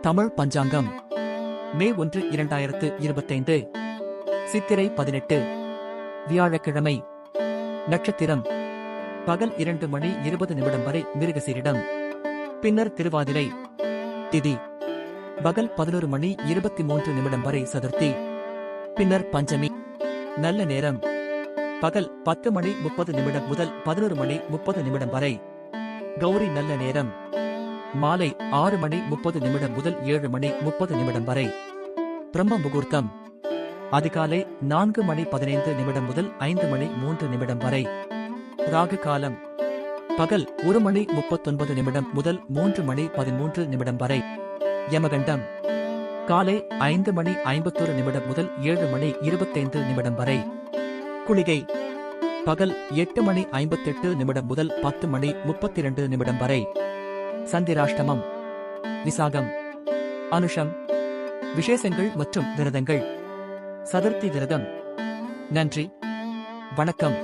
தமிழ் பஞ்சாங்கம் மே 1 2025 சித்திரை 18 வியாழக்கிழமை நட்சத்திரம் பகல் 2:20 வரை மிருகசீரிடம் பின்னர் திருவாதிரை திதி பகல் 11:23 வரை சதுர்த்தி பின்னர் பஞ்சமி நல்ல நேரம் பகல் 10:30 முதல் 11:30 வரை கௌரி நல்ல நேரம் மாலை 6:30 முதல் 7:30 வரை பிரம்ம முகூர்த்தம் அதிகாலை 4:15 முதல் 5:03 வரை ராகு காலம் பகல் 1:39 முதல் 3:13 வரை யமகண்டம் காலை 5:51 முதல் 7:25 வரை குளிகை பகல் 8:58 முதல் 10:32 வரை சந்திராஷ்டமம் விசாகம் அனுஷம் விசேஷங்கள் மற்றும் விரதங்கள் சதுர்த்தி விரதம் நன்றி வணக்கம்.